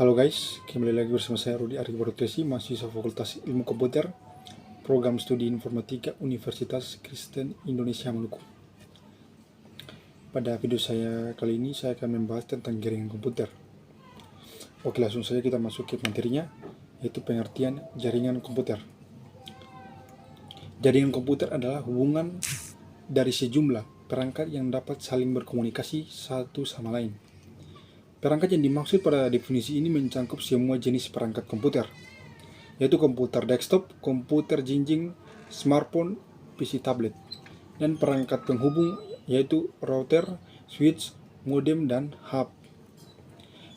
Halo guys, kembali lagi bersama saya Rudi Argi Borotesi, mahasiswa Fakultas Ilmu Komputer, Program Studi Informatika Universitas Kristen Indonesia Maluku. Pada video saya kali ini, saya akan membahas tentang jaringan komputer. Oke, langsung saja kita masuk ke materinya, yaitu pengertian jaringan komputer. Jaringan komputer adalah hubungan dari sejumlah perangkat yang dapat saling berkomunikasi satu sama lain. Perangkat yang dimaksud pada definisi ini mencakup semua jenis perangkat komputer, yaitu komputer desktop, komputer jinjing, smartphone, PC tablet, dan perangkat penghubung yaitu router, switch, modem, dan hub.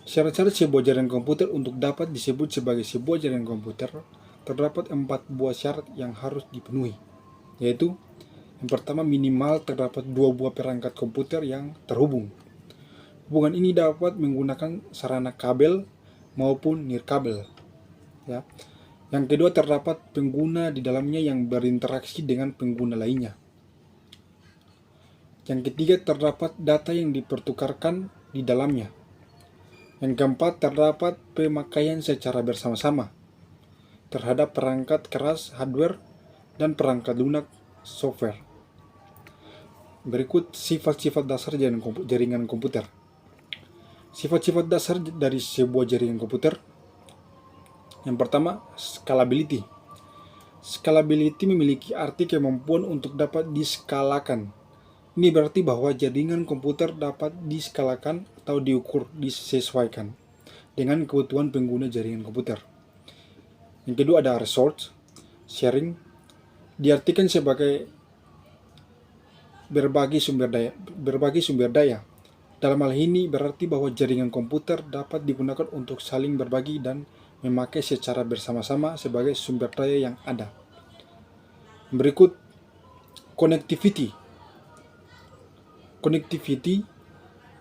Syarat-syarat sebuah jaringan komputer untuk dapat disebut sebagai sebuah jaringan komputer terdapat 4 buah syarat yang harus dipenuhi, yaitu yang pertama, minimal terdapat 2 buah perangkat komputer yang terhubung. Hubungan ini dapat menggunakan sarana kabel maupun nirkabel. Ya. Yang kedua, terdapat pengguna di dalamnya yang berinteraksi dengan pengguna lainnya. Yang ketiga, terdapat data yang dipertukarkan di dalamnya. Yang keempat, terdapat pemakaian secara bersama-sama terhadap perangkat keras hardware dan perangkat lunak software. Berikut sifat-sifat dasar jaringan komputer. Sifat-sifat dasar dari sebuah jaringan komputer. Yang pertama, scalability. Scalability memiliki arti kemampuan untuk dapat diskalakan. Ini berarti bahwa jaringan komputer dapat diskalakan atau diukur, disesuaikan dengan kebutuhan pengguna jaringan komputer. Yang kedua ada resource sharing. Diartikan sebagai berbagi sumber daya. Dalam hal ini berarti bahwa jaringan komputer dapat digunakan untuk saling berbagi dan memakai secara bersama-sama sebagai sumber daya yang ada. Berikut connectivity. Connectivity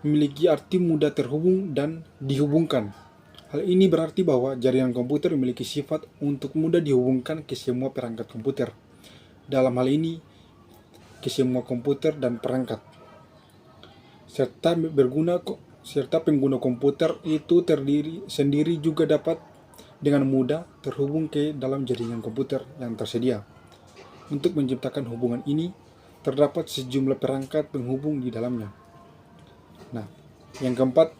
memiliki arti mudah terhubung dan dihubungkan. Hal ini berarti bahwa jaringan komputer memiliki sifat untuk mudah dihubungkan ke semua perangkat komputer. Dalam hal ini, ke semua komputer dan perangkat. Serta pengguna komputer itu sendiri juga dapat dengan mudah terhubung ke dalam jaringan komputer yang tersedia. Untuk menciptakan hubungan ini, terdapat sejumlah perangkat penghubung di dalamnya. Nah, yang keempat,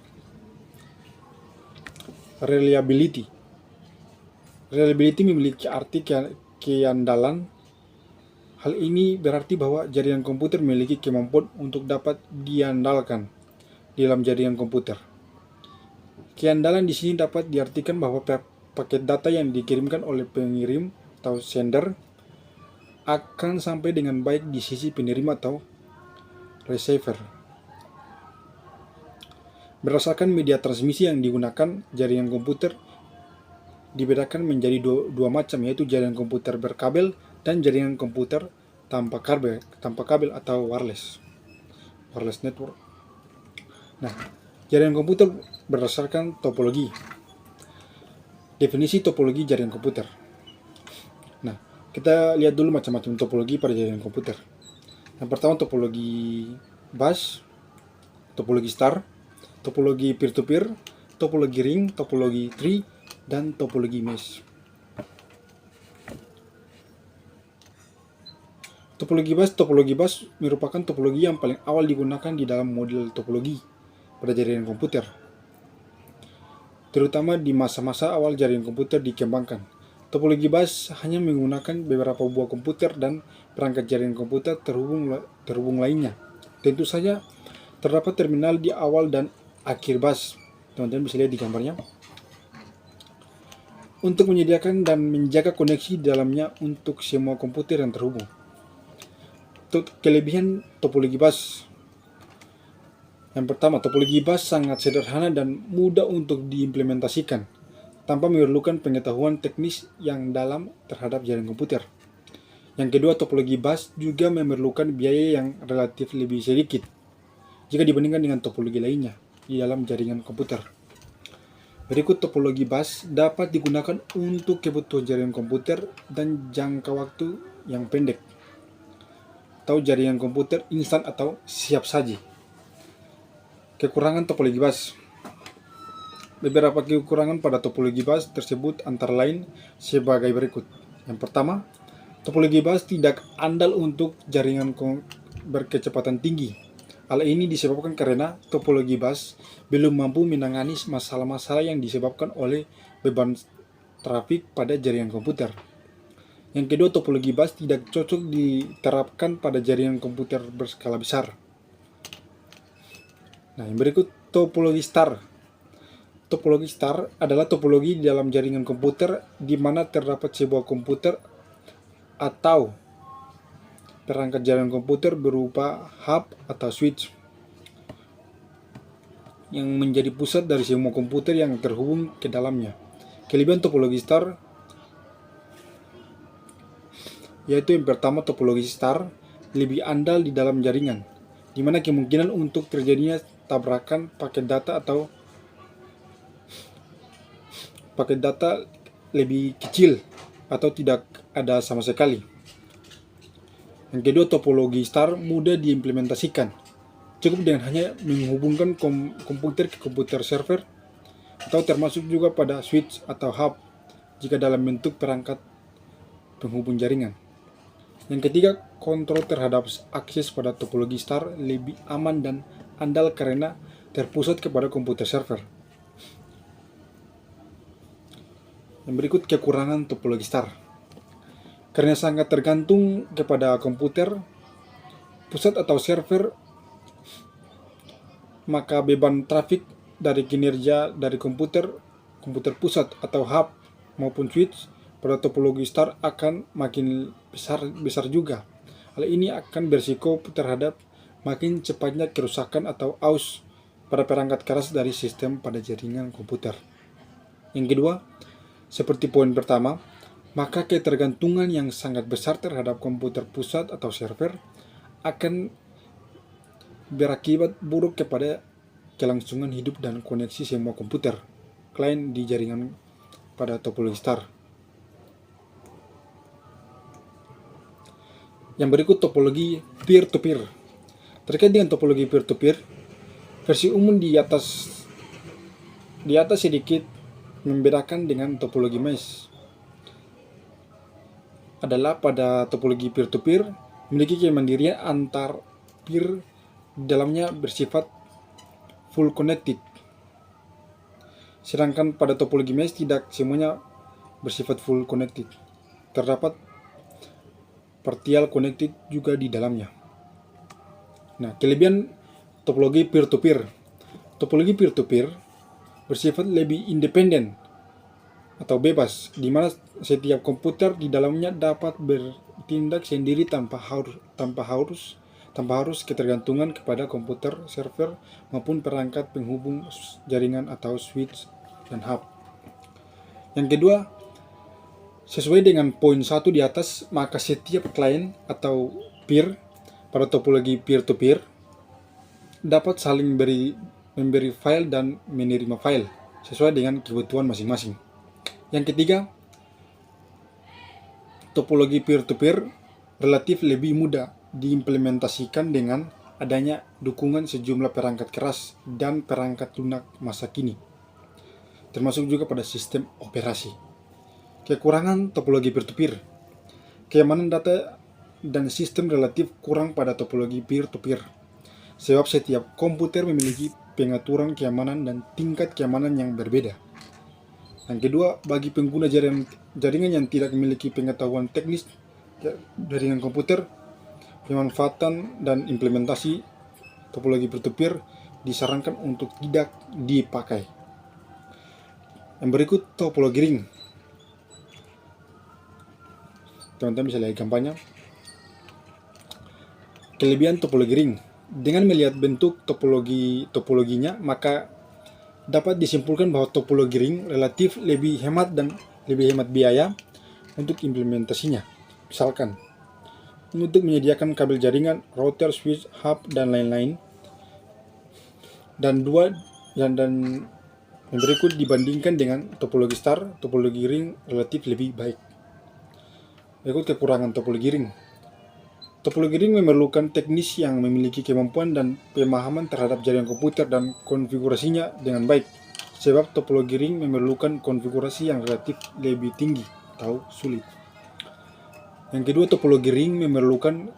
reliability. Reliability memiliki arti keandalan. Hal ini berarti bahwa jaringan komputer memiliki kemampuan untuk dapat diandalkan di dalam jaringan komputer. Keandalan di sini dapat diartikan bahwa paket data yang dikirimkan oleh pengirim atau sender akan sampai dengan baik di sisi penerima atau receiver. Berdasarkan media transmisi yang digunakan, jaringan komputer dibedakan menjadi dua macam, yaitu jaringan komputer berkabel dan jaringan komputer tanpa kabel atau wireless network. Nah, jaringan komputer berdasarkan topologi. Definisi topologi jaringan komputer. Nah, kita lihat dulu macam-macam topologi pada jaringan komputer. Yang pertama, topologi bus, topologi star, topologi peer-to-peer, topologi ring, topologi tree, dan topologi mesh. Topologi bus merupakan topologi yang paling awal digunakan di dalam model topologi pada jaringan komputer, terutama di masa-masa awal jaringan komputer dikembangkan. Topologi bus hanya menggunakan beberapa buah komputer dan perangkat jaringan komputer terhubung lainnya. Tentu saja terdapat terminal di awal dan akhir bus. Teman-teman bisa lihat di gambarnya. Untuk menyediakan dan menjaga koneksi di dalamnya untuk semua komputer yang terhubung. Kelebihan topologi bus. Yang pertama, topologi bus sangat sederhana dan mudah untuk diimplementasikan tanpa memerlukan pengetahuan teknis yang dalam terhadap jaringan komputer. Yang kedua, topologi bus juga memerlukan biaya yang relatif lebih sedikit jika dibandingkan dengan topologi lainnya di dalam jaringan komputer. Berikut topologi bus dapat digunakan untuk kebutuhan jaringan komputer dan jangka waktu yang pendek, atau jaringan komputer instan atau siap saji. Kekurangan topologi bus. Beberapa kekurangan pada topologi bus tersebut antara lain sebagai berikut. Yang pertama, topologi bus tidak andal untuk jaringan berkecepatan tinggi. Hal ini disebabkan karena topologi bus belum mampu menangani masalah-masalah yang disebabkan oleh beban trafik pada jaringan komputer. Yang kedua, topologi bus tidak cocok diterapkan pada jaringan komputer berskala besar. Nah, yang berikut topologi star. Topologi star adalah topologi di dalam jaringan komputer di mana terdapat sebuah komputer atau perangkat jaringan komputer berupa hub atau switch yang menjadi pusat dari semua komputer yang terhubung ke dalamnya. Kelebihan topologi star yaitu yang pertama, topologi star lebih andal di dalam jaringan, di mana kemungkinan untuk terjadinya tabrakan paket data lebih kecil atau tidak ada sama sekali. Yang kedua, topologi star mudah diimplementasikan. Cukup dengan hanya menghubungkan komputer ke komputer server atau termasuk juga pada switch atau hub jika dalam bentuk perangkat penghubung jaringan. Yang ketiga, kontrol terhadap akses pada topologi star lebih aman dan andal karena terpusat kepada komputer server. Yang berikut kekurangan topologi star. Karena sangat tergantung kepada komputer pusat atau server, maka beban trafik dari kinerja dari komputer pusat atau hub maupun switch pada topologi star akan makin besar juga. Hal ini akan berisiko terhadap makin cepatnya kerusakan atau aus pada perangkat keras dari sistem pada jaringan komputer. Yang kedua, seperti poin pertama, maka ketergantungan yang sangat besar terhadap komputer pusat atau server akan berakibat buruk kepada kelangsungan hidup dan koneksi semua komputer klien di jaringan pada topologi star. Yang berikut topologi peer-to-peer. Terkait dengan topologi peer-to-peer, versi umum di atas sedikit membedakan dengan topologi mesh. Adalah pada topologi peer-to-peer memiliki kemandirian antar peer di dalamnya bersifat full connected. Sedangkan pada topologi mesh tidak semuanya bersifat full connected. Terdapat partial connected juga di dalamnya. Nah, kelebihan topologi peer-to-peer. Topologi peer-to-peer bersifat lebih independen atau bebas, di mana setiap komputer di dalamnya dapat bertindak sendiri tanpa harus ketergantungan kepada komputer server maupun perangkat penghubung jaringan atau switch dan hub. Yang kedua, sesuai dengan poin 1 di atas, maka setiap klien atau peer pada topologi peer-to-peer dapat saling memberi file dan menerima file sesuai dengan kebutuhan masing-masing. Yang ketiga, topologi peer-to-peer relatif lebih mudah diimplementasikan dengan adanya dukungan sejumlah perangkat keras dan perangkat lunak masa kini, termasuk juga pada sistem operasi. Kekurangan topologi peer-to-peer. Keamanan data dan sistem relatif kurang pada topologi peer-to-peer, sebab setiap komputer memiliki pengaturan keamanan dan tingkat keamanan yang berbeda. Yang kedua, bagi pengguna jaringan yang tidak memiliki pengetahuan teknis jaringan komputer, pemanfaatan dan implementasi topologi peer-to-peer disarankan untuk tidak dipakai. Yang berikut topologi ring. Teman-teman bisa lihat gambarnya. Kelebihan topologi ring. Dengan melihat bentuk topologinya, maka dapat disimpulkan bahwa topologi ring relatif lebih hemat biaya untuk implementasinya. Misalkan, untuk menyediakan kabel jaringan, router, switch, hub, dan lain-lain. Dan yang berikut dibandingkan dengan topologi star, topologi ring relatif lebih baik. Berikut kekurangan topologi ring. Topologi ring memerlukan teknis yang memiliki kemampuan dan pemahaman terhadap jaringan komputer dan konfigurasinya dengan baik, sebab topologi ring memerlukan konfigurasi yang relatif lebih tinggi atau sulit. Yang kedua, topologi ring memerlukan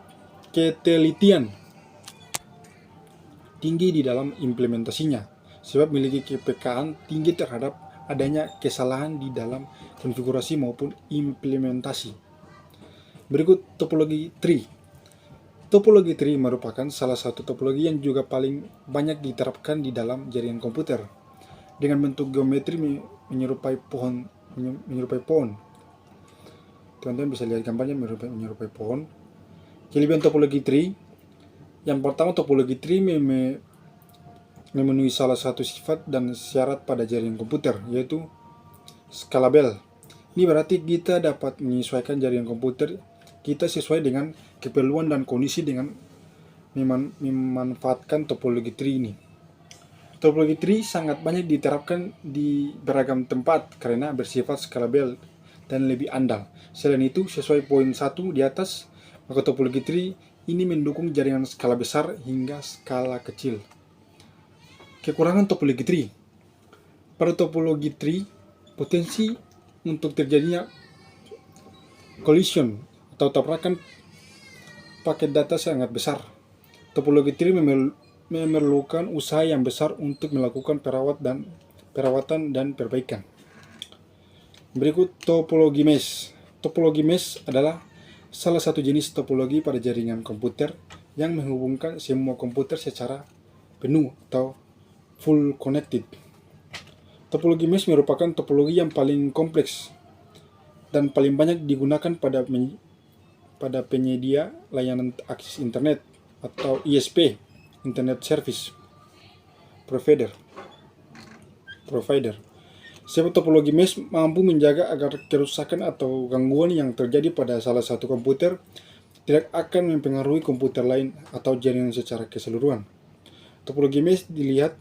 ketelitian tinggi di dalam implementasinya, sebab memiliki kepekaan tinggi terhadap adanya kesalahan di dalam konfigurasi maupun implementasi. Berikut topologi tree. Topologi tree merupakan salah satu topologi yang juga paling banyak diterapkan di dalam jaringan komputer, dengan bentuk geometri menyerupai pohon. Teman-teman bisa lihat gambarnya menyerupai pohon. Kelebihan topologi tree: yang pertama, topologi tree memenuhi salah satu sifat dan syarat pada jaringan komputer, yaitu scalable. Ini berarti kita dapat menyesuaikan jaringan komputer kita sesuai dengan keperluan dan kondisi dengan memanfaatkan topologi tree ini. Topologi tree sangat banyak diterapkan di beragam tempat karena bersifat scalable dan lebih andal. Selain itu, sesuai poin 1 di atas, maka topologi tree ini mendukung jaringan skala besar hingga skala kecil. Kekurangan topologi tree: pada topologi tree, potensi untuk terjadinya collision atau tabrakan paket data sangat besar. Topologi tree memerlukan usaha yang besar untuk melakukan perawatan dan perbaikan. Berikut topologi mesh. Topologi mesh adalah salah satu jenis topologi pada jaringan komputer yang menghubungkan semua komputer secara penuh atau full connected. Topologi mesh merupakan topologi yang paling kompleks dan paling banyak digunakan pada penyedia layanan akses internet atau ISP, Internet Service Provider. Sebab topologi mesh mampu menjaga agar kerusakan atau gangguan yang terjadi pada salah satu komputer tidak akan mempengaruhi komputer lain atau jaringan secara keseluruhan. Topologi mesh dilihat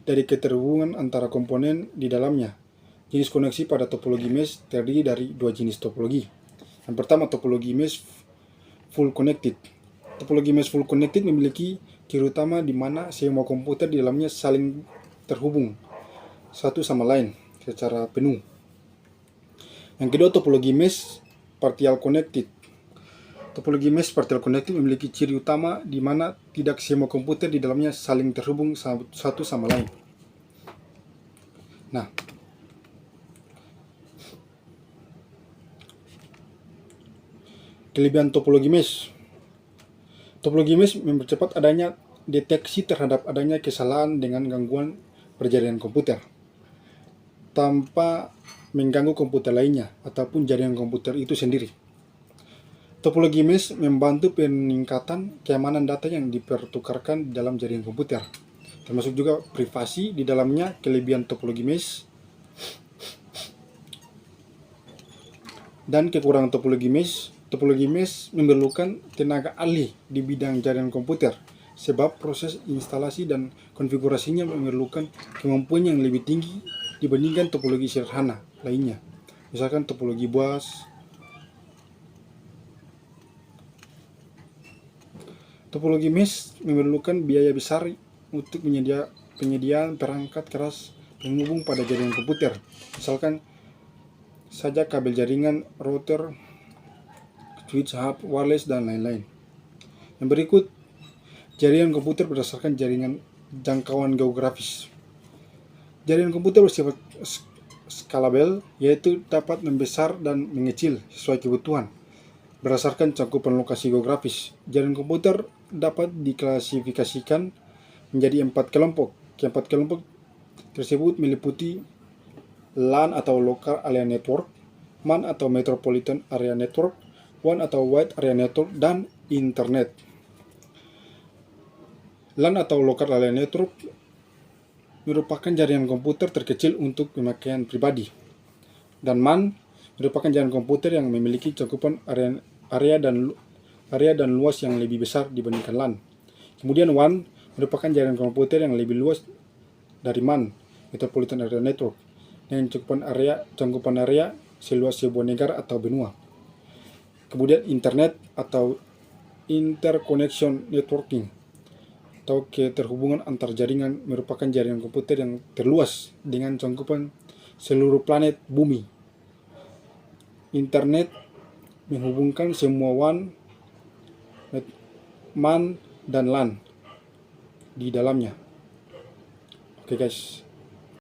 dari keterhubungan antara komponen di dalamnya. Jenis koneksi pada topologi mesh terdiri dari dua jenis topologi. Yang pertama, topologi mesh full connected. Topologi mesh full connected memiliki ciri utama di mana semua komputer di dalamnya saling terhubung satu sama lain secara penuh. Yang kedua, topologi mesh partial connected. Topologi mesh partial connected memiliki ciri utama di mana tidak semua komputer di dalamnya saling terhubung satu sama lain. Nah, kelebihan topologi mesh. Topologi mesh mempercepat adanya deteksi terhadap adanya kesalahan dengan gangguan perjaringan komputer tanpa mengganggu komputer lainnya ataupun jaringan komputer itu sendiri. Topologi mesh membantu peningkatan keamanan data yang dipertukarkan dalam jaringan komputer, termasuk juga privasi di dalamnya. Kelebihan topologi mesh dan kekurangan topologi mesh. Topologi mesh memerlukan tenaga ahli di bidang jaringan komputer, sebab proses instalasi dan konfigurasinya memerlukan kemampuan yang lebih tinggi dibandingkan topologi sederhana lainnya, misalkan topologi BOAS. Topologi mesh memerlukan biaya besar untuk penyediaan perangkat keras penghubung pada jaringan komputer, misalkan saja kabel jaringan, router, switch hub, wireless, dan lain-lain. Yang berikut, jaringan komputer berdasarkan jaringan jangkauan geografis. Jaringan komputer bersifat scalable, yaitu dapat membesar dan mengecil sesuai kebutuhan berdasarkan cakupan lokasi geografis. Jaringan komputer dapat diklasifikasikan menjadi 4 kelompok. Keempat kelompok tersebut meliputi LAN atau Local Area Network, MAN atau Metropolitan Area Network, WAN atau Wide Area Network, dan Internet. LAN atau Local Area Network merupakan jaringan komputer terkecil untuk pemakaian pribadi, dan MAN merupakan jaringan komputer yang memiliki cakupan area dan luas yang lebih besar dibandingkan LAN. Kemudian WAN merupakan jaringan komputer yang lebih luas dari MAN, Metropolitan Area Network, dengan cakupan area seluas sebuah negara atau benua. Kemudian Internet atau Interconnection Networking. atau keterhubungan antar jaringan merupakan jaringan komputer yang terluas dengan cakupan seluruh planet bumi. Internet menghubungkan semua WAN, MAN, dan LAN di dalamnya. Oke guys.